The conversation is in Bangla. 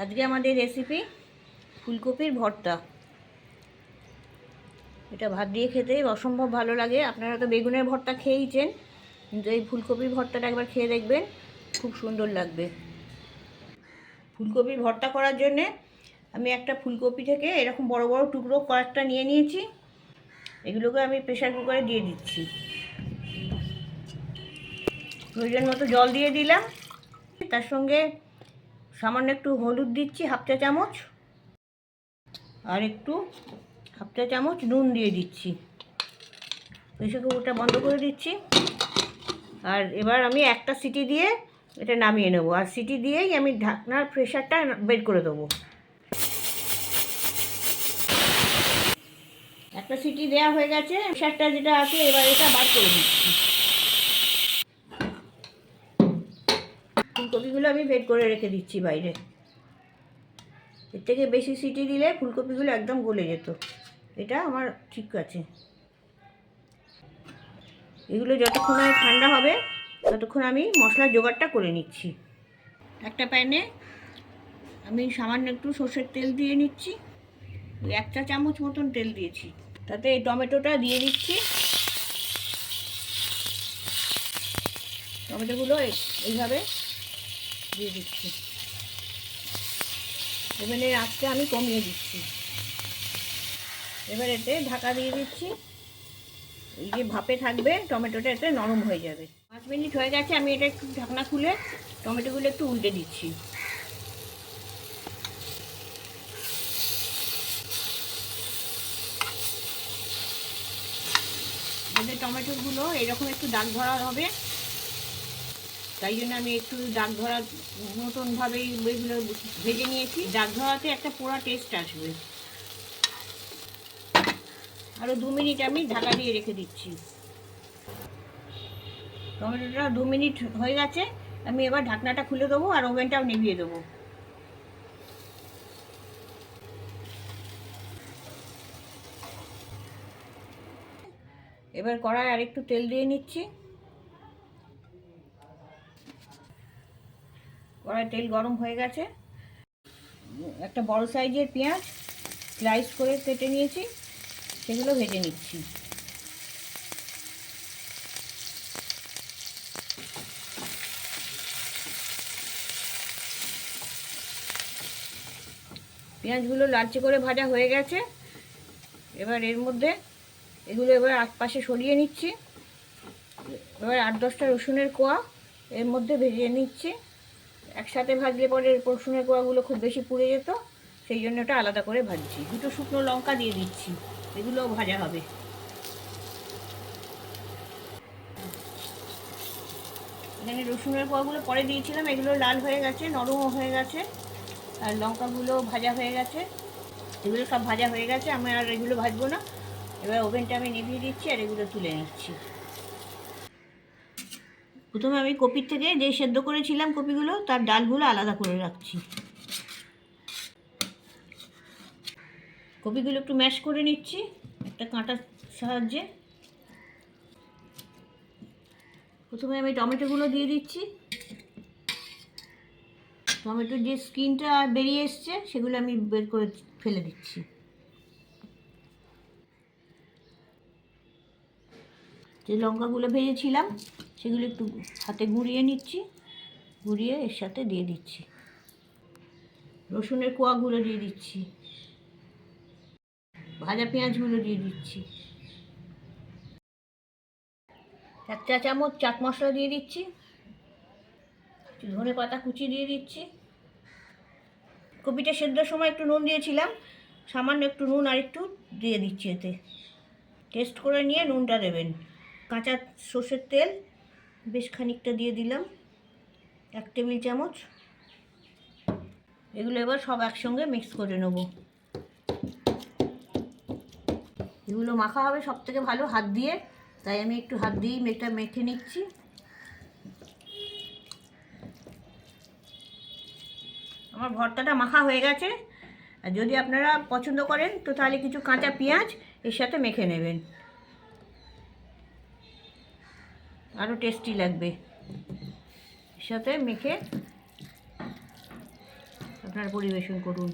আজকে আমাদের রেসিপি ফুলকপির ভর্তা। এটা ভাত দিয়ে খেতে অসম্ভব ভালো লাগে। আপনারা তো বেগুনের ভর্তা খেয়েইছেন, কিন্তু এই ফুলকপির ভর্তাটা একবার খেয়ে দেখবেন, খুব সুন্দর লাগবে। ফুলকপির ভর্তা করার জন্যে আমি একটা ফুলকপি থেকে এরকম বড় বড় টুকরো কয়েকটা নিয়ে নিয়েছি। এগুলোকে আমি প্রেসার কুকারে দিয়ে দিচ্ছি। প্রয়োজন মতো জল দিয়ে দিলাম। তার সঙ্গে সামান্য একটু হলুদ দিচ্ছি, হাফ চা চামচ, আর একটু হাফ চা চামচ নুন দিয়ে দিচ্ছি। প্রেসার কুকারটা বন্ধ করে দিচ্ছি। আর এবার আমি একটা সিটি দিয়ে এটা নামিয়ে নেবো, আর সিটি দিয়েই আমি ঢাকনার প্রেসারটা বের করে দেবো। একটা সিটি দেওয়া হয়ে গেছে, প্রেসারটা যেটা আছে এবার এটা বার করে দিচ্ছি। ফুলকপিগুলো আমি বের করে রেখে দিচ্ছি বাইরে। এর থেকে বেশি সিটি দিলে ফুলকপিগুলো একদম গলে যেত। এটা আমার ঠিক আছে। এগুলো যতক্ষণ ঠান্ডা হবে ততক্ষণ আমি মশলার জোগাড়টা করে নিচ্ছি। একটা প্যানে আমি সামান্য একটু সর্ষের তেল দিয়ে নিচ্ছি। ওই 1 চা চামচ মতন তেল দিয়েছি। তাতে এই টমেটোটা দিয়ে দিচ্ছি। টমেটোগুলো এইভাবে দিয়ে দিচ্ছি। ওভেনের আঁচটা আমি কমিয়ে দিচ্ছি। এবার এতে ঢাকা দিয়ে দিচ্ছি। এই যে ভাপে থাকবে টমেটোটা এতে নরম হয়ে যাবে। 5 মিনিট হয়ে গেছে, আমি এটা একটু ঢাকনা খুলে টমেটোগুলো একটু উল্টে দিচ্ছি। এতে টমেটোগুলো এরকম একটু দাগ ধরা হবে, তাই জন্য আমি একটু দাগ ধরার মতনভাবেই এগুলো ভেজে নিয়েছি। দাগ ধরাতে একটা পোড়া টেস্ট আসবে। আরও 2 মিনিট আমি ঢাকা দিয়ে রেখে দিচ্ছি। টমেটোটা 2 মিনিট হয়ে গেছে, আমি এবার ঢাকনাটা খুলে দেবো আর ওভেনটাও নিভিয়ে দেবো। এবার কড়ায় আর একটু তেল দিয়ে নিচ্ছি। কড়াই তেল গরম হয়ে গেছে। একটা বড় সাইজের পেঁয়াজ স্লাইস করে কেটে নিয়েছি, সেগুলো ভেজে নিচ্ছি। পেঁয়াজগুলো লালচে করে ভাজা হয়ে গেছে। এবার এর মধ্যে এগুলো এবার পাশে সরিয়ে নিচ্ছি। এবার 8-10টা রসুনের কোয়া এর মধ্যে ভেজে নিচ্ছি। একসাথে ভাজলে পরে রসুনের কোয়াগুলো খুব বেশি পুড়ে যেত, সেই জন্য ওটা আলাদা করে ভাজছি। 2টো শুকনো লঙ্কা দিয়ে দিচ্ছি, এগুলোও ভাজা হবে। এখানে রসুনের কোয়াগুলো পরে দিয়েছিলাম, এগুলো লাল হয়ে গেছে, নরমও হয়ে গেছে, আর লঙ্কাগুলো ভাজা হয়ে গেছে। এগুলো সব ভাজা হয়ে গেছে, আমি আর এগুলো ভাজবো না। এবার ওভেনটা আমি নিভিয়ে দিচ্ছি আর এগুলো তুলে নিচ্ছি। প্রথমে আমি কপির থেকে যে সেদ্ধ করেছিলাম কপিগুলো, তার ডালগুলো আলাদা করে রাখছি। কপিগুলো একটু ম্যাশ করে নিচ্ছি একটা কাঁটার সাহায্যে। প্রথমে আমি টমেটোগুলো দিয়ে দিচ্ছি। টমেটোর যে স্কিনটা বেরিয়ে এসছে সেগুলো আমি বের করে ফেলে দিচ্ছি। যে লঙ্কাগুলো ভেজেছিলাম সেগুলো একটু হাতে গুঁড়িয়ে নিচ্ছি, গুঁড়িয়ে এর সাথে দিয়ে দিচ্ছি। রসুনের কোয়াগুলো দিয়ে দিচ্ছি, ভাজা পেঁয়াজগুলো দিয়ে দিচ্ছি। 1 চা চামচ চাট মশলা দিয়ে দিচ্ছি, ধনে পাতা কুচি দিয়ে দিচ্ছি। কপিটা সেদ্ধর সময় একটু নুন দিয়েছিলাম, সামান্য একটু নুন আর একটু দিয়ে দিচ্ছি এতে। টেস্ট করে নিয়ে নুনটা দেবেন। কাঁচা সর্ষের তেল বেশ খানিকটা দিয়ে দিলাম, 1 টেবিল চামচ। এগুলো এবার সব একসঙ্গে মিক্স করে নেব। এগুলো মাখা হবে সব থেকে ভালো হাত দিয়ে, তাই আমি একটু হাত দিয়েই এটা মেখে নিচ্ছি। আমার ভর্তাটা মাখা হয়ে গেছে। আর যদি আপনারা পছন্দ করেন তো তাহলে কিছু কাঁচা পেঁয়াজ এর সাথে মেখে নেবেন, আরও টেস্টি লাগবে। এর সাথে মেখে আপনারা পরিবেশন করুন।